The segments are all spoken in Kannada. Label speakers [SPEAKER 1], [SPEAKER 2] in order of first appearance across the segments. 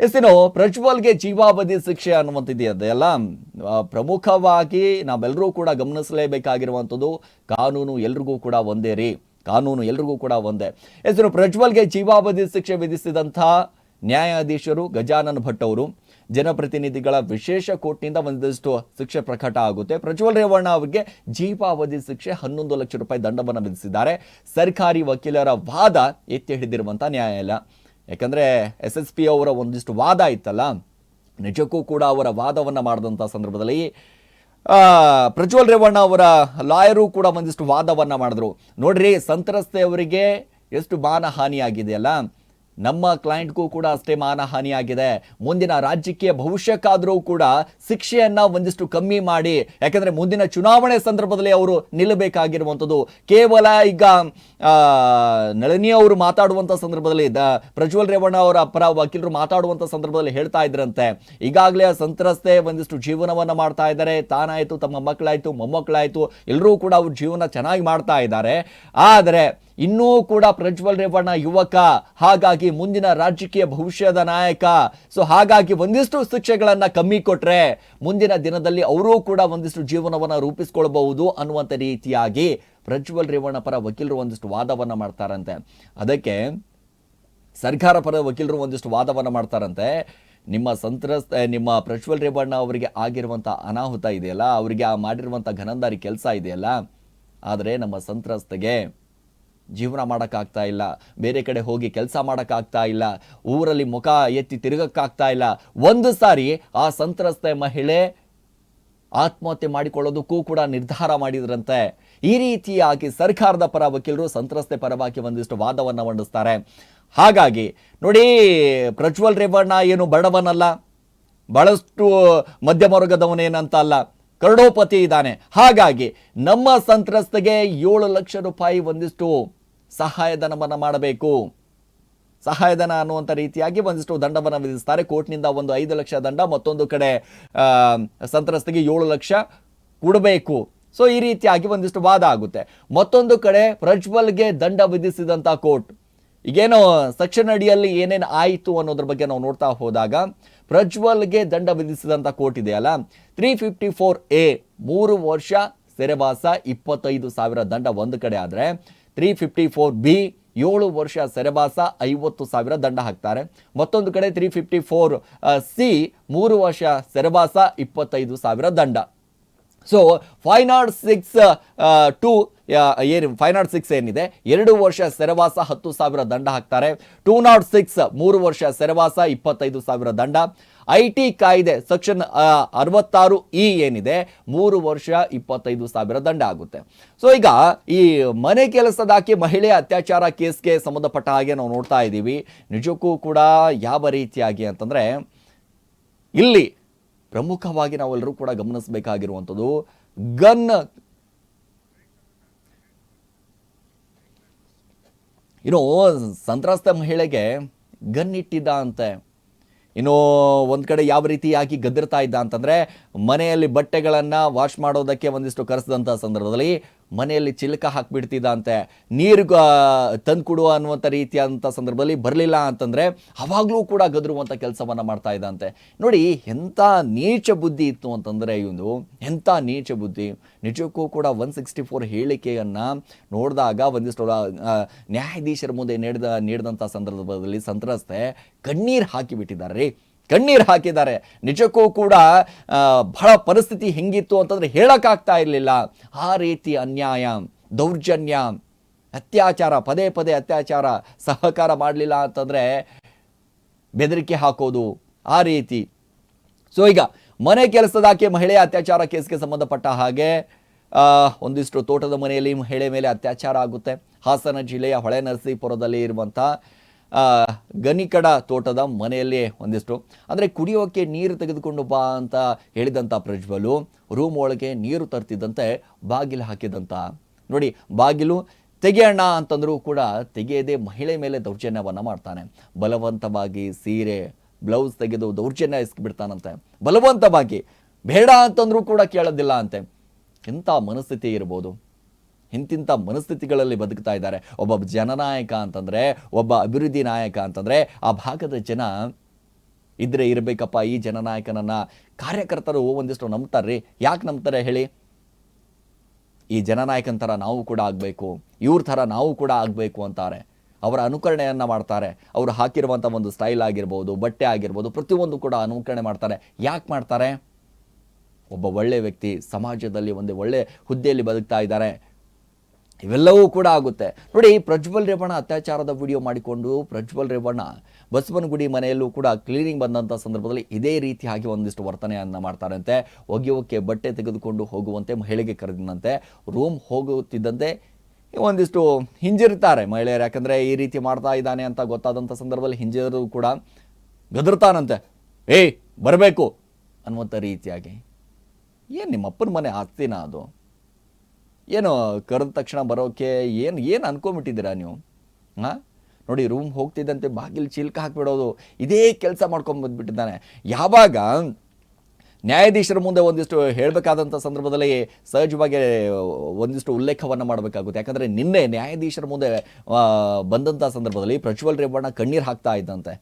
[SPEAKER 1] ಇನ್ನು ಪ್ರಜ್ವಲ್ಗೆ ಜೀವಾವಧಿ ಶಿಕ್ಷೆ ಅನ್ನುವಂಥದ್ದು ಪ್ರಮುಖವಾಗಿ ನಾವೆಲ್ಲರೂ ಕೂಡ ಗಮನಿಸಲೇಬೇಕಾಗಿರುವಂಥದ್ದು ಕಾನೂನು ಎಲ್ರಿಗೂ ಕೂಡ ಒಂದೇ ರೀ. ಕಾನೂನು ಎಲ್ರಿಗೂ ಕೂಡ ಒಂದೇ. ಇನ್ನು ಪ್ರಜ್ವಲ್ಗೆ ಜೀವಾವಧಿ ಶಿಕ್ಷೆ ವಿಧಿಸಿದಂಥ ನ್ಯಾಯಾಧೀಶರು ಗಜಾನನ್ ಭಟ್ ಅವರು ಜನಪ್ರತಿನಿಧಿಗಳ ವಿಶೇಷ ಕೋರ್ಟ್ನಿಂದ ಒಂದಷ್ಟು ಶಿಕ್ಷೆ ಪ್ರಕಟ ಆಗುತ್ತೆ. ಪ್ರಜ್ವಲ್ ರೇವಣ್ಣ ಅವರಿಗೆ ಜೀವಾವಧಿ ಶಿಕ್ಷೆ 11 ಲಕ್ಷ ರೂಪಾಯಿ ದಂಡವನ್ನು ವಿಧಿಸಿದ್ದಾರೆ. ಸರ್ಕಾರಿ ವಕೀಲರ ವಾದ ಎತ್ತಿ ಹಿಡಿದಿರುವಂಥ ನ್ಯಾಯಾಲಯ. ಯಾಕಂದರೆ SSP ಅವರ ಒಂದಿಷ್ಟು ವಾದ ಇತ್ತಲ್ಲ, ನಿಜಕ್ಕೂ ಕೂಡ ಅವರ ವಾದವನ್ನು ಮಾಡಿದಂಥ ಸಂದರ್ಭದಲ್ಲಿ ಪ್ರಜ್ವಲ್ ರೇವಣ್ಣ ಅವರ ಲಾಯರು ಕೂಡ ಒಂದಿಷ್ಟು ವಾದವನ್ನು ಮಾಡಿದ್ರು. ನೋಡ್ರಿ, ಸಂತ್ರಸ್ತೆಯವರಿಗೆ ಎಷ್ಟು ಮಾನಹಾನಿಯಾಗಿದೆಯಲ್ಲ, ನಮ್ಮ ಕ್ಲೈಂಟ್ಗೂ ಕೂಡ ಅಷ್ಟೇ ಮಾನಹಾನಿಯಾಗಿದೆ. ಮುಂದಿನ ರಾಜಕೀಯ ಭವಿಷ್ಯಕ್ಕಾದರೂ ಕೂಡ ಶಿಕ್ಷೆಯನ್ನು ಒಂದಿಷ್ಟು ಕಮ್ಮಿ ಮಾಡಿ, ಯಾಕಂದರೆ ಮುಂದಿನ ಚುನಾವಣೆ ಸಂದರ್ಭದಲ್ಲಿ ಅವರು ನಿಲ್ಲಬೇಕಾಗಿರುವಂಥದ್ದು. ಕೇವಲ ಈಗ ನಳಿನಿ ಅವರು ಮಾತಾಡುವಂಥ ಸಂದರ್ಭದಲ್ಲಿ ಪ್ರಜ್ವಲ್ ರೇವಣ್ಣ ಅವರ ಪರ ವಕೀಲರು ಮಾತಾಡುವಂಥ ಸಂದರ್ಭದಲ್ಲಿ ಹೇಳ್ತಾ ಇದ್ರಂತೆ, ಈಗಾಗಲೇ ಸಂತ್ರಸ್ತೆ ಒಂದಿಷ್ಟು ಜೀವನವನ್ನು ಮಾಡ್ತಾ ಇದ್ದಾರೆ, ತಾನಾಯಿತು, ತಮ್ಮ ಮಕ್ಕಳಾಯಿತು, ಮೊಮ್ಮಕ್ಕಳಾಯಿತು, ಎಲ್ಲರೂ ಕೂಡ ಅವ್ರ ಜೀವನ ಚೆನ್ನಾಗಿ ಮಾಡ್ತಾ ಇದ್ದಾರೆ. ಆದರೆ ಇನ್ನೂ ಕೂಡ ಪ್ರಜ್ವಲ್ ರೇವಣ್ಣ ಯುವಕ, ಹಾಗಾಗಿ ಮುಂದಿನ ರಾಜಕೀಯ ಭವಿಷ್ಯದ ನಾಯಕ. ಸೊ ಹಾಗಾಗಿ ಒಂದಿಷ್ಟು ಶಿಕ್ಷೆಗಳನ್ನ ಕಮ್ಮಿ ಕೊಟ್ರೆ ಮುಂದಿನ ದಿನದಲ್ಲಿ ಅವರೂ ಕೂಡ ಒಂದಿಷ್ಟು ಜೀವನವನ್ನು ರೂಪಿಸ್ಕೊಳ್ಬಹುದು ಅನ್ನುವಂಥ ರೀತಿಯಾಗಿ ಪ್ರಜ್ವಲ್ ರೇವಣ್ಣ ಪರ ವಕೀಲರು ಒಂದಿಷ್ಟು ವಾದವನ್ನ ಮಾಡ್ತಾರಂತೆ. ಅದಕ್ಕೆ ಸರ್ಕಾರ ಪರ ವಕೀಲರು ಒಂದಿಷ್ಟು ವಾದವನ್ನ ಮಾಡ್ತಾರಂತೆ, ನಿಮ್ಮ ಪ್ರಜ್ವಲ್ ರೇವಣ್ಣ ಅವರಿಗೆ ಆಗಿರುವಂಥ ಅನಾಹುತ ಇದೆಯಲ್ಲ, ಅವರಿಗೆ ಮಾಡಿರುವಂಥ ಘನಂದಾರಿ ಕೆಲಸ ಇದೆಯಲ್ಲ, ಆದರೆ ನಮ್ಮ ಸಂತ್ರಸ್ತೆಗೆ ಜೀವನ ಮಾಡೋಕ್ಕಾಗ್ತಾ ಇಲ್ಲ, ಬೇರೆ ಕಡೆ ಹೋಗಿ ಕೆಲಸ ಮಾಡೋಕ್ಕಾಗ್ತಾ ಇಲ್ಲ, ಊರಲ್ಲಿ ಮುಖ ಎತ್ತಿ ತಿರುಗಕ್ಕಾಗ್ತಾ ಇಲ್ಲ. ಒಂದು ಸಾರಿ ಆ ಸಂತ್ರಸ್ತೆ ಮಹಿಳೆ ಆತ್ಮಹತ್ಯೆ ಮಾಡಿಕೊಳ್ಳೋದಕ್ಕೂ ಕೂಡ ನಿರ್ಧಾರ ಮಾಡಿದ್ರಂತೆ. ಈ ರೀತಿಯಾಗಿ ಸರ್ಕಾರದ ಪರ ವಕೀಲರು ಸಂತ್ರಸ್ತೆ ಪರವಾಗಿ ಒಂದಿಷ್ಟು ವಾದವನ್ನು ಮಂಡಿಸ್ತಾರೆ. ಹಾಗಾಗಿ ನೋಡಿ, ಪ್ರಜ್ವಲ್ ರೇವಣ್ಣ ಏನು ಬಡವನಲ್ಲ, ಬಹಳಷ್ಟು ಮಧ್ಯಮ ವರ್ಗದವನೇನಂತ ಅಲ್ಲ, ಕರೋಡೋಪತಿ ಇದ್ದಾನೆ. ಹಾಗಾಗಿ ನಮ್ಮ ಸಂತ್ರಸ್ತೆಗೆ 7 ಲಕ್ಷ ರೂಪಾಯಿ ಒಂದಿಷ್ಟು ಸಹಾಯಧನವನ್ನು ಮಾಡಬೇಕು. ಸಹಾಯಧನ ಅನ್ನುವಂಥ ರೀತಿಯಾಗಿ ಒಂದಿಷ್ಟು ದಂಡವನ್ನು ವಿಧಿಸ್ತಾರೆ. ಕೋರ್ಟ್ನಿಂದ ಒಂದು 5 ಲಕ್ಷ ದಂಡ, ಮತ್ತೊಂದು ಕಡೆ ಸಂತ್ರಸ್ತೆಗೆ 7 ಲಕ್ಷ ಕೊಡಬೇಕು. ಸೊ ಈ ರೀತಿಯಾಗಿ ಒಂದಿಷ್ಟು ವಾದ ಆಗುತ್ತೆ. ಮತ್ತೊಂದು ಕಡೆ ಪ್ರಜ್ವಲ್ಗೆ ದಂಡ ವಿಧಿಸಿದಂಥ ಕೋರ್ಟ್, ಈಗೇನೋ ಸೆಕ್ಷನ್ ಅಡಿಯಲ್ಲಿ ಏನೇನು ಆಯಿತು ಅನ್ನೋದ್ರ ಬಗ್ಗೆ ನಾವು ನೋಡ್ತಾ ಹೋದಾಗ, ಪ್ರಜ್ವಲ್ಗೆ ದಂಡ ವಿಧಿಸಿದಂಥ ಕೋರ್ಟ್ ಇದೆಯಲ್ಲ, 354A 3 ವರ್ಷ ಸೆರೆವಾಸ 25,000 ದಂಡ ಒಂದು ಕಡೆ ಆದರೆ, 354B 7 ವರ್ಷ ಸೆರೆವಾಸ 50,000 ದಂಡ ಹಾಕ್ತಾರೆ. ಮತ್ತೊಂದು ಕಡೆ 354C 3 ವರ್ಷ ಸೆರೆವಾಸ 25,000 ದಂಡ. ಸೊ 506 ಏನಿದೆ 2 ವರ್ಷ ಸೆರೆವಾಸ 10,000 ದಂಡ ಹಾಕ್ತಾರೆ. 206 3 ವರ್ಷ ಸೆರೆವಾಸ 25,000 ದಂಡ. IT ಕಾಯ್ದೆ ಸೆಕ್ಷನ್ 66E ಏನಿದೆ 3 ವರ್ಷ 25,000 ದಂಡ ಆಗುತ್ತೆ. ಸೊ ಈಗ ಈ ಮನೆ ಕೆಲಸದಾಕಿ ಮಹಿಳೆ ಅತ್ಯಾಚಾರ ಕೇಸ್ಗೆ ಸಂಬಂಧಪಟ್ಟ ಹಾಗೆ ನಾವು ನೋಡ್ತಾ ಇದ್ದೀವಿ. ನಿಜಕ್ಕೂ ಕೂಡ ಯಾವ ರೀತಿಯಾಗಿ ಅಂತಂದ್ರೆ, ಇಲ್ಲಿ ಪ್ರಮುಖವಾಗಿ ನಾವೆಲ್ಲರೂ ಕೂಡ ಗಮನಿಸಬೇಕಾಗಿರುವಂಥದ್ದು, ಗನ್ ಸಂತ್ರಸ್ತ ಮಹಿಳೆಗೆ ಗನ್ ಇಟ್ಟಿದ್ದ ಅಂತೆ. ಇನ್ನು ಒಂದು ಕಡೆ ಯಾವ ರೀತಿಯಾಗಿ ಗದರ್ತಾ ಇದ್ದ ಅಂತಂದರೆ, ಮನೆಯಲ್ಲಿ ಬಟ್ಟೆಗಳನ್ನು ವಾಶ್ ಮಾಡೋದಕ್ಕೆ ಒಂದಿಷ್ಟು ಕರೆಸಿದಂಥ ಸಂದರ್ಭದಲ್ಲಿ ಮನೆಯಲ್ಲಿ ಚಿಲಕ ಹಾಕಿಬಿಡ್ತಿದ್ದ ಅಂತೆ. ನೀರು ತಂದು ಕೊಡುವ ಅನ್ನುವಂಥ ರೀತಿಯಾದಂಥ ಸಂದರ್ಭದಲ್ಲಿ ಬರಲಿಲ್ಲ ಅಂತಂದರೆ ಅವಾಗಲೂ ಕೂಡ ಗದರುವಂಥ ಕೆಲಸವನ್ನು ಮಾಡ್ತಾ ಇದ್ದಂತೆ. ನೋಡಿ, ಎಂಥ ನೀಚ ಬುದ್ಧಿ ಇತ್ತು ಅಂತಂದರೆ ಇವಂದು, ಎಂಥ ನೀಚ ಬುದ್ಧಿ. ನಿಜಕ್ಕೂ ಕೂಡ 164 ಹೇಳಿಕೆಯನ್ನು ನೋಡಿದಾಗ ಒಂದಿಷ್ಟು ನ್ಯಾಯಾಧೀಶರ ಮುಂದೆ ನೀಡಿದಂಥ ಸಂದರ್ಭದಲ್ಲಿ ಸಂತ್ರಸ್ತೆ ಕಣ್ಣೀರು ಹಾಕಿಬಿಟ್ಟಿದ್ದಾರೆ ರೀ, ಕಣ್ಣೀರು ಹಾಕಿದ್ದಾರೆ. ನಿಜಕ್ಕೂ ಕೂಡ ಬಹಳ ಪರಿಸ್ಥಿತಿ ಹೆಂಗಿತ್ತು ಅಂತಂದರೆ ಹೇಳೋಕ್ಕಾಗ್ತಾ ಇರಲಿಲ್ಲ. ಆ ರೀತಿ ಅನ್ಯಾಯ, ದೌರ್ಜನ್ಯ, ಅತ್ಯಾಚಾರ, ಪದೇ ಪದೇ ಅತ್ಯಾಚಾರ, ಸಹಕಾರ ಮಾಡಲಿಲ್ಲ ಅಂತಂದರೆ ಬೆದರಿಕೆ ಹಾಕೋದು, ಆ ರೀತಿ. ಸೊ ಈಗ ಮನೆ ಕೆಲಸದಾಕೆ ಮಹಿಳೆಯ ಅತ್ಯಾಚಾರ ಕೇಸ್ಗೆ ಸಂಬಂಧಪಟ್ಟ ಹಾಗೆ ಒಂದಿಷ್ಟು ತೋಟದ ಮನೆಯಲ್ಲಿ ಮಹಿಳೆ ಮೇಲೆ ಅತ್ಯಾಚಾರ ಆಗುತ್ತೆ. ಹಾಸನ ಜಿಲ್ಲೆಯ ಹೊಳೆನರಸೀಪುರದಲ್ಲಿ ಇರುವಂಥ ಗನಿಕಡ ತೋಟದ ಮನೆಯಲ್ಲಿ ಒಂದಿಷ್ಟು ಅಂದರೆ ಕುಡಿಯೋಕ್ಕೆ ನೀರು ತೆಗೆದುಕೊಂಡು ಬಾ ಅಂತ ಹೇಳಿದಂಥ ಪ್ರಜ್ವಲು ರೂಮ್ ಒಳಗೆ ನೀರು ತರ್ತಿದ್ದಂತೆ ಬಾಗಿಲು ಹಾಕಿದಂಥ, ನೋಡಿ ಬಾಗಿಲು ತೆಗೆಯೋಣ ಅಂತಂದರೂ ಕೂಡ ತೆಗೆಯದೆ ಮಹಿಳೆ ಮೇಲೆ ದೌರ್ಜನ್ಯವನ್ನು ಮಾಡ್ತಾನೆ. ಬಲವಂತವಾಗಿ ಸೀರೆ ಬ್ಲೌಸ್ ತೆಗೆದು ದೌರ್ಜನ್ಯ ಎಸ್ಕಿಬಿಡ್ತಾನಂತೆ. ಬಲವಂತವಾಗಿ, ಬೇಡ ಅಂತಂದ್ರೂ ಕೂಡ ಕೇಳೋದಿಲ್ಲ ಅಂತೆ. ಎಂಥ ಮನಸ್ಥಿತಿ ಇರ್ಬೋದು, ಇಂತಿಂಥ ಮನಸ್ಥಿತಿಗಳಲ್ಲಿ ಬದುಕ್ತಾ ಇದ್ದಾರೆ. ಒಬ್ಬ ಜನನಾಯಕ ಅಂತಂದರೆ, ಒಬ್ಬ ಅಭಿವೃದ್ಧಿ ನಾಯಕ ಅಂತಂದರೆ ಆ ಭಾಗದ ಜನ ಇದ್ರೆ ಇರಬೇಕಪ್ಪ ಈ ಜನನಾಯಕನನ್ನ. ಕಾರ್ಯಕರ್ತರು ಒಂದಿಷ್ಟು ನಂಬ್ತಾರ್ರಿ. ಯಾಕೆ ನಂಬ್ತಾರೆ ಹೇಳಿ? ಈ ಜನನಾಯಕನ ಥರ ನಾವು ಕೂಡ ಆಗಬೇಕು, ಇವ್ರ ಥರ ನಾವು ಕೂಡ ಆಗಬೇಕು ಅಂತಾರೆ. ಅವರ ಅನುಕರಣೆಯನ್ನು ಮಾಡ್ತಾರೆ. ಅವರು ಹಾಕಿರುವಂಥ ಒಂದು ಸ್ಟೈಲ್ ಆಗಿರ್ಬೋದು, ಬಟ್ಟೆ ಆಗಿರ್ಬೋದು, ಪ್ರತಿಯೊಂದು ಕೂಡ ಅನುಕರಣೆ ಮಾಡ್ತಾರೆ. ಯಾಕೆ ಮಾಡ್ತಾರೆ? ಒಬ್ಬ ಒಳ್ಳೆ ವ್ಯಕ್ತಿ ಸಮಾಜದಲ್ಲಿ ಒಂದು ಒಳ್ಳೆ ಹುದ್ದೆಯಲ್ಲಿ ಬದುಕ್ತಾ ಇದ್ದಾರೆ, ಇವೆಲ್ಲವೂ ಕೂಡ ಆಗುತ್ತೆ. ನೋಡಿ, ಪ್ರಜ್ವಲ್ ರೇವಣ್ಣ ಅತ್ಯಾಚಾರದ ವಿಡಿಯೋ ಮಾಡಿಕೊಂಡು ಪ್ರಜ್ವಲ್ ರೇವಣ್ಣ ಬಸವನಗುಡಿ ಮನೆಯಲ್ಲೂ ಕೂಡ ಕ್ಲೀನಿಂಗ್ ಬಂದಂಥ ಸಂದರ್ಭದಲ್ಲಿ ಇದೇ ರೀತಿಯಾಗಿ ಒಂದಿಷ್ಟು ವರ್ತನೆಯನ್ನು ಮಾಡ್ತಾರಂತೆ. ಒಗೆಯೋಕ್ಕೆ ಬಟ್ಟೆ ತೆಗೆದುಕೊಂಡು ಹೋಗುವಂತೆ ಮಹಿಳೆಗೆ ಕರೆದಿನಂತೆ. ರೂಮ್ ಹೋಗುತ್ತಿದ್ದಂತೆ ಒಂದಿಷ್ಟು ಹಿಂಜರಿತಾರೆ ಮಹಿಳೆಯರು. ಯಾಕಂದರೆ ಈ ರೀತಿ ಮಾಡ್ತಾ ಇದ್ದಾನೆ ಅಂತ ಗೊತ್ತಾದಂಥ ಸಂದರ್ಭದಲ್ಲಿ ಹಿಂಜರು ಕೂಡ ಗದರ್ತಾನಂತೆ. ಏಯ್ ಬರಬೇಕು ಅನ್ನುವಂಥ ರೀತಿಯಾಗಿ. ಏನು ನಿಮ್ಮ ಅಪ್ಪನ ಮನೆ ಆಸ್ತಿನ ಅದು? ಏನು ಕರೆದ ತಕ್ಷಣ ಬರೋಕ್ಕೆ ಏನು ಅನ್ಕೊಂಬಿಟ್ಟಿದ್ದೀರಾ ನೀವು? ಹಾಂ, ನೋಡಿ, ರೂಮ್ ಹೋಗ್ತಿದ್ದಂತೆ ಬಾಗಿಲು ಚಿಲ್ಕ ಹಾಕಿಬಿಡೋದು, ಇದೇ ಕೆಲಸ ಮಾಡ್ಕೊಂಬಂದ್ಬಿಟ್ಟಿದ್ದಾನೆ. ಯಾವಾಗ ನ್ಯಾಯಾಧೀಶರ ಮುಂದೆ ಒಂದಿಷ್ಟು ಹೇಳಬೇಕಾದಂಥ ಸಂದರ್ಭದಲ್ಲಿ ಸಹಜವಾಗಿ ಒಂದಿಷ್ಟು ಉಲ್ಲೇಖವನ್ನು ಮಾಡಬೇಕಾಗುತ್ತೆ. ಯಾಕಂದರೆ ನಿನ್ನೆ ನ್ಯಾಯಾಧೀಶರ ಮುಂದೆ ಬಂದಂಥ ಸಂದರ್ಭದಲ್ಲಿ ಪ್ರಜ್ವಲ್ ರೇವಣ್ಣ ಕಣ್ಣೀರು ಹಾಕ್ತಾ ಇದ್ದಂತೆ.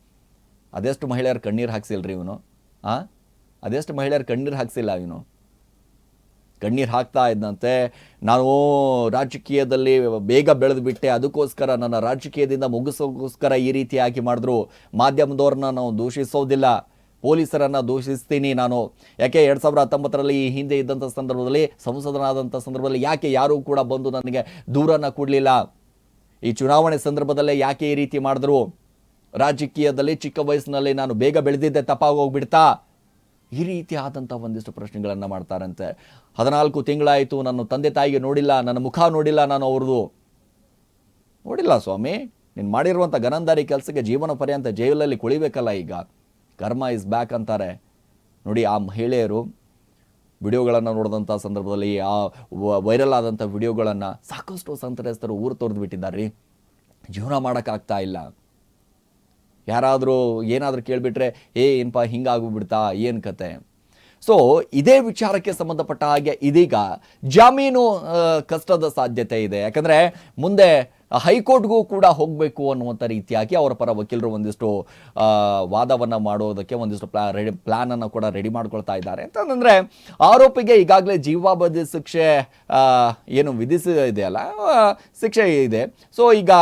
[SPEAKER 1] ಅದೆಷ್ಟು ಮಹಿಳೆಯರು ಕಣ್ಣೀರು ಹಾಕ್ಸಿಲ್ರಿ ಇವನು? ಅದೆಷ್ಟು ಮಹಿಳೆಯರು ಕಣ್ಣೀರು ಹಾಕ್ಸಿಲ್ಲ ಇವನು? ಕಣ್ಣೀರು ಹಾಕ್ತಾ ಇದ್ದಂತೆ. ನಾನು ರಾಜಕೀಯದಲ್ಲಿ ಬೇಗ ಬೆಳೆದು ಬಿಟ್ಟೆ, ಅದಕ್ಕೋಸ್ಕರ ನನ್ನ ರಾಜಕೀಯದಿಂದ ಮುಗಿಸೋಕ್ಕೋಸ್ಕರ ಈ ರೀತಿಯಾಗಿ ಮಾಡಿದ್ರು. ಮಾಧ್ಯಮದವ್ರನ್ನ ನಾವು ದೂಷಿಸೋದಿಲ್ಲ, ಪೊಲೀಸರನ್ನು ದೂಷಿಸ್ತೀನಿ ನಾನು. ಯಾಕೆ 2019ರಲ್ಲಿ ಈ ಹಿಂದೆ ಇದ್ದಂಥ ಸಂದರ್ಭದಲ್ಲಿ ಸಂಸದನಾದಂಥ ಸಂದರ್ಭದಲ್ಲಿ ಯಾಕೆ ಯಾರೂ ಕೂಡ ಬಂದು ನನಗೆ ದೂರನ್ನು ಕೊಡಲಿಲ್ಲ? ಈ ಚುನಾವಣೆ ಸಂದರ್ಭದಲ್ಲೇ ಯಾಕೆ ಈ ರೀತಿ ಮಾಡಿದ್ರು? ರಾಜಕೀಯದಲ್ಲಿ ಚಿಕ್ಕ ವಯಸ್ಸಿನಲ್ಲಿ ನಾನು ಬೇಗ ಬೆಳೆದಿದ್ದೆ, ತಪ್ಪಾಗೋಗ್ಬಿಡ್ತಾ? ಈ ರೀತಿ ಆದಂಥ ಒಂದಿಷ್ಟು ಪ್ರಶ್ನೆಗಳನ್ನು ಮಾಡ್ತಾರಂತೆ. 14 ತಿಂಗಳಾಯಿತು, ನನ್ನ ತಂದೆ ತಾಯಿಗೆ ನೋಡಿಲ್ಲ, ನನ್ನ ಮುಖ ನೋಡಿಲ್ಲ, ನಾನು ಅವ್ರದ್ದು ನೋಡಿಲ್ಲ. ಸ್ವಾಮಿ, ನೀನು ಮಾಡಿರುವಂಥ ಗನಂದಾರಿ ಕೆಲಸಕ್ಕೆ ಜೀವನ ಪರ್ಯಂತ ಜೈಲಲ್ಲಿ ಕುಳಿಬೇಕಲ್ಲ. ಈಗ ಕರ್ಮ ಇಸ್ ಬ್ಯಾಕ್ ಅಂತಾರೆ. ನೋಡಿ, ಆ ಮಹಿಳೆಯರು ವಿಡಿಯೋಗಳನ್ನು ನೋಡಿದಂಥ ಸಂದರ್ಭದಲ್ಲಿ, ಆ ವೈರಲ್ ಆದಂಥ ವಿಡಿಯೋಗಳನ್ನು ಸಾಕಷ್ಟು ಸಂತ್ರಸ್ತರು ಊರು ತೊರೆದು ಬಿಟ್ಟಿದ್ದಾರೆ. ಜೀವನ ಮಾಡೋಕ್ಕಾಗ್ತಾ ಇಲ್ಲ. ಯಾರಾದರೂ ಏನಾದರೂ ಕೇಳಿಬಿಟ್ರೆ ಏನಪ್ಪ ಹಿಂಗಾಗ್ಬಿಡ್ತಾ, ಏನು ಕತೆ? ಸೊ ಇದೇ ವಿಚಾರಕ್ಕೆ ಸಂಬಂಧಪಟ್ಟ ಹಾಗೆ ಇದೀಗ ಜಾಮೀನು ಕಷ್ಟದ ಸಾಧ್ಯತೆ ಇದೆ. ಯಾಕಂದರೆ ಮುಂದೆ ಹೈಕೋರ್ಟ್ಗೂ ಕೂಡ ಹೋಗಬೇಕು ಅನ್ನುವಂಥ ರೀತಿಯಾಗಿ ಅವರ ಪರ ವಕೀಲರು ಒಂದಿಷ್ಟು ವಾದವನ್ನು ಮಾಡೋದಕ್ಕೆ ಒಂದಿಷ್ಟು ಪ್ಲ್ಯಾನನ್ನು ಕೂಡ ರೆಡಿ ಮಾಡ್ಕೊಳ್ತಾ ಇದ್ದಾರೆ. ಅಂತಂದರೆ ಆರೋಪಿಗೆ ಈಗಾಗಲೇ ಜೀವಾವಧಿ ಶಿಕ್ಷೆ ಏನು ವಿಧಿಸಿದೆಯಲ್ಲ, ಶಿಕ್ಷೆ ಇದೆ. ಸೊ ಈಗ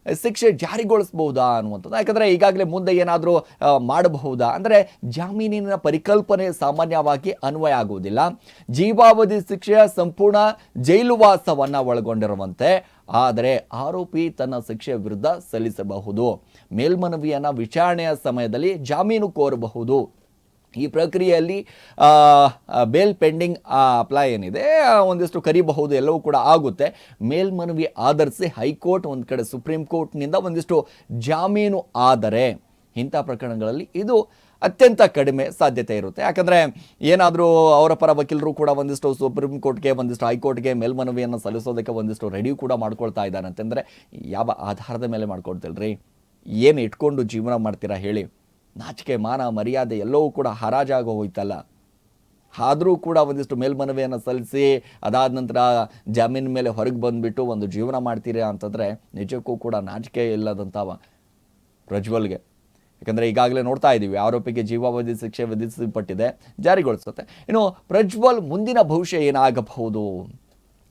[SPEAKER 1] ಶಿಕ್ಷೆ ಜಾರಿಗೊಳಿಸಬಹುದಾ ಅನ್ನುವಂಥದ್ದು. ಯಾಕಂದರೆ ಈಗಾಗಲೇ ಮುಂದೆ ಏನಾದರೂ ಮಾಡಬಹುದಾ ಅಂದರೆ ಜಾಮೀನಿನ ಪರಿಕಲ್ಪನೆ ಸಾಮಾನ್ಯವಾಗಿ ಅನ್ವಯ ಆಗುವುದಿಲ್ಲ. ಜೀವಾವಧಿ ಶಿಕ್ಷೆಯ ಸಂಪೂರ್ಣ ಜೈಲುವಾಸವನ್ನು ಒಳಗೊಂಡಿರುವಂತೆ ಆದರೆ ಆರೋಪಿ ತನ್ನ ಶಿಕ್ಷೆಯ ವಿರುದ್ಧ ಸಲ್ಲಿಸಬಹುದು. ಮೇಲ್ಮನವಿಯನ್ನು ವಿಚಾರಣೆಯ ಸಮಯದಲ್ಲಿ ಜಾಮೀನು ಕೋರಬಹುದು. ಈ ಪ್ರಕ್ರಿಯೆಯಲ್ಲಿ ಬೇಲ್ ಪೆಂಡಿಂಗ್ ಅಪ್ಲೈ ಏನಿದೆ ಒಂದಿಷ್ಟು ಕರಿಬಹುದು, ಎಲ್ಲವೂ ಕೂಡ ಆಗುತ್ತೆ. ಮೇಲ್ಮನವಿ ಆಧರಿಸಿ ಹೈಕೋರ್ಟ್, ಒಂದು ಕಡೆ ಸುಪ್ರೀಂ ಕೋರ್ಟ್ನಿಂದ ಒಂದಿಷ್ಟು ಜಾಮೀನು ಆದರೆ ಇಂಥ ಪ್ರಕರಣಗಳಲ್ಲಿ ಇದು ಅತ್ಯಂತ ಕಡಿಮೆ ಸಾಧ್ಯತೆ ಇರುತ್ತೆ. ಯಾಕಂದರೆ ಏನಾದರೂ ಅವರ ಪರ ವಕೀಲರು ಕೂಡ ಒಂದಿಷ್ಟು ಸುಪ್ರೀಂ ಕೋರ್ಟ್ಗೆ, ಒಂದಿಷ್ಟು ಹೈಕೋರ್ಟ್ಗೆ ಮೇಲ್ಮನವಿಯನ್ನು ಸಲ್ಲಿಸೋದಕ್ಕೆ ಒಂದಿಷ್ಟು ರೆಡಿ ಕೂಡ ಮಾಡ್ಕೊಳ್ತಾ ಇದ್ದಾರೆ. ಅಂತಂದರೆ ಯಾವ ಆಧಾರದ ಮೇಲೆ ಮಾಡ್ಕೊಳ್ತಿಲ್ರಿ? ಏನು ಇಟ್ಕೊಂಡು ಜೀವನ ಮಾಡ್ತೀರಾ ಹೇಳಿ? ನಾಚಿಕೆ, ಮಾನ, ಮರ್ಯಾದೆ ಎಲ್ಲವೂ ಕೂಡ ಹರಾಜಾಗಿ ಹೋಯ್ತಲ್ಲ. ಆದರೂ ಕೂಡ ಒಂದಿಷ್ಟು ಮೇಲ್ಮನವಿಯನ್ನು ಸಲ್ಲಿಸಿ ಅದಾದ ನಂತರ ಜಾಮೀನು ಮೇಲೆ ಹೊರಗೆ ಬಂದುಬಿಟ್ಟು ಒಂದು ಜೀವನ ಮಾಡ್ತೀರಾ ಅಂತಂದರೆ ನಿಜಕ್ಕೂ ಕೂಡ ನಾಚಿಕೆ ಇಲ್ಲದಂಥ ಪ್ರಜ್ವಲ್ಗೆ. ಯಾಕಂದರೆ ಈಗಾಗಲೇ ನೋಡ್ತಾ ಇದ್ದೀವಿ, ಆರೋಪಿಗೆ ಜೀವಾವಧಿ ಶಿಕ್ಷೆ ವಿಧಿಸಲ್ಪಟ್ಟಿದೆ, ಜಾರಿಗೊಳಿಸುತ್ತೆ. ಇನ್ನು ಪ್ರಜ್ವಲ್ ಮುಂದಿನ ಭವಿಷ್ಯ ಏನಾಗಬಹುದು?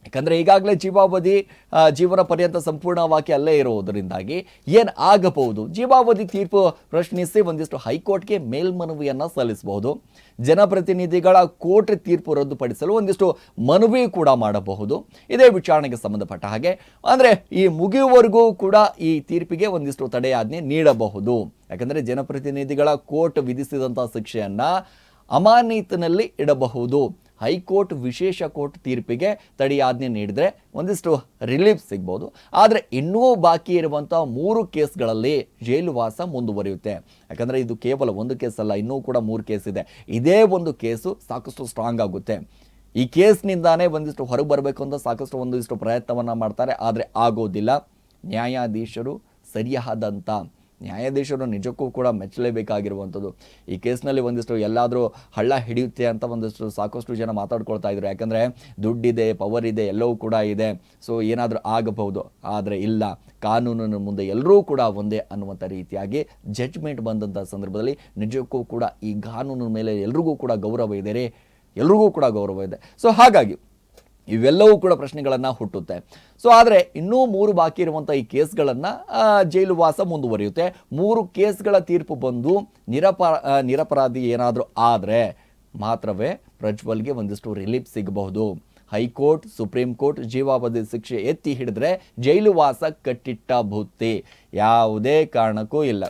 [SPEAKER 1] ಯಾಕಂದರೆ ಈಗಾಗಲೇ ಜೀವಾವಧಿ ಜೀವನ ಪರ್ಯಂತ ಸಂಪೂರ್ಣವಾಗಿ ಅಲ್ಲೇ ಇರುವುದರಿಂದಾಗಿ ಏನು ಆಗಬಹುದು? ಜೀವಾವಧಿ ತೀರ್ಪು ಪ್ರಶ್ನಿಸಿ ಒಂದಿಷ್ಟು ಹೈಕೋರ್ಟ್ಗೆ ಮೇಲ್ಮನವಿಯನ್ನು ಸಲ್ಲಿಸಬಹುದು. ಜನಪ್ರತಿನಿಧಿಗಳ ಕೋರ್ಟ್ ತೀರ್ಪು ರದ್ದುಪಡಿಸಲು ಒಂದಿಷ್ಟು ಮನವಿ ಕೂಡ ಮಾಡಬಹುದು. ಇದೇ ವಿಚಾರಣೆಗೆ ಸಂಬಂಧಪಟ್ಟ ಹಾಗೆ ಅಂದರೆ ಈ ಮುಗಿಯುವವರೆಗೂ ಕೂಡ ಈ ತೀರ್ಪಿಗೆ ಒಂದಿಷ್ಟು ತಡೆಯಾಜ್ಞೆ ನೀಡಬಹುದು. ಯಾಕಂದರೆ ಜನಪ್ರತಿನಿಧಿಗಳ ಕೋರ್ಟ್ ವಿಧಿಸಿದಂಥ ಶಿಕ್ಷೆಯನ್ನು ಅಮಾನತಿನಲ್ಲಿ ಇಡಬಹುದು. ಹೈಕೋರ್ಟ್ ವಿಶೇಷ ಕೋರ್ಟ್ ತೀರ್ಪಿಗೆ ತಡೆಯಾಜ್ಞೆ ನೀಡಿದರೆ ಒಂದಿಷ್ಟು ರಿಲೀಫ್ ಸಿಗ್ಬೋದು. ಆದರೆ ಇನ್ನೂ ಬಾಕಿ ಇರುವಂಥ 3 ಕೇಸ್ಗಳಲ್ಲಿ ಜೈಲುವಾಸ ಮುಂದುವರಿಯುತ್ತೆ. ಯಾಕಂದರೆ ಇದು ಕೇವಲ ಒಂದು ಕೇಸಲ್ಲ, ಇನ್ನೂ ಕೂಡ 3 ಕೇಸ್ ಇದೆ. ಇದೇ ಒಂದು ಕೇಸು ಸಾಕಷ್ಟು ಸ್ಟ್ರಾಂಗ್ ಆಗುತ್ತೆ. ಈ ಕೇಸ್ನಿಂದಾನೇ ಒಂದಿಷ್ಟು ಹೊರಗೆ ಬರಬೇಕು ಅಂತ ಸಾಕಷ್ಟು ಒಂದಿಷ್ಟು ಪ್ರಯತ್ನವನ್ನು ಮಾಡ್ತಾರೆ, ಆದರೆ ಆಗೋದಿಲ್ಲ. ನ್ಯಾಯಾಧೀಶರು ಸರಿಯಾದಂಥ ನ್ಯಾಯಾಧೀಶರು ನಿಜಕ್ಕೂ ಕೂಡ ಮೆಚ್ಚಲೇಬೇಕಾಗಿರುವಂಥದ್ದು. ಈ ಕೇಸ್ನಲ್ಲಿ ಒಂದಿಷ್ಟು ಎಲ್ಲಾದರೂ ಹಳ್ಳ ಹಿಡಿಯುತ್ತೆ ಅಂತ ಒಂದಿಷ್ಟು ಸಾಕಷ್ಟು ಜನ ಮಾತಾಡ್ಕೊಳ್ತಾ ಇದ್ರು. ಯಾಕಂದರೆ ದುಡ್ಡಿದೆ, ಪವರ್ ಇದೆ, ಎಲ್ಲವೂ ಕೂಡ ಇದೆ, ಸೊ ಏನಾದರೂ ಆಗಬಹುದು. ಆದರೆ ಇಲ್ಲ, ಕಾನೂನಿನ ಮುಂದೆ ಎಲ್ಲರೂ ಕೂಡ ಒಂದೇ ಅನ್ನುವಂಥ ರೀತಿಯಾಗಿ ಜಡ್ಜ್ಮೆಂಟ್ ಬಂದಂಥ ಸಂದರ್ಭದಲ್ಲಿ ನಿಜಕ್ಕೂ ಕೂಡ ಈ ಕಾನೂನಿನ ಮೇಲೆ ಎಲ್ರಿಗೂ ಕೂಡ ಗೌರವ ಇದೆ ರೀ, ಎಲ್ರಿಗೂ ಕೂಡ ಗೌರವ ಇದೆ. ಸೊ ಹಾಗಾಗಿ ಇವೆಲ್ಲವೂ ಕೂಡ ಪ್ರಶ್ನೆಗಳನ್ನು ಹುಟ್ಟುತ್ತೆ. ಸೊ ಆದರೆ ಇನ್ನೂ 3 ಬಾಕಿ ಇರುವಂಥ ಈ ಕೇಸ್ಗಳನ್ನು ಜೈಲು ವಾಸ ಮುಂದುವರಿಯುತ್ತೆ. 3 ಕೇಸ್ಗಳ ತೀರ್ಪು ಬಂದು ನಿರಪರಾಧಿ ಏನಾದರೂ ಆದರೆ ಮಾತ್ರವೇ ಪ್ರಜ್ವಲ್ಗೆ ಒಂದಿಷ್ಟು ರಿಲೀಫ್ ಸಿಗಬಹುದು. ಹೈಕೋರ್ಟ್, ಸುಪ್ರೀಂ ಕೋರ್ಟ್ ಜೀವಾವಧಿ ಶಿಕ್ಷೆ ಎತ್ತಿ ಹಿಡಿದ್ರೆ ಜೈಲು ವಾಸ ಕಟ್ಟಿಟ್ಟ ಬುತ್ತಿ, ಯಾವುದೇ ಕಾರಣಕ್ಕೂ ಇಲ್ಲ.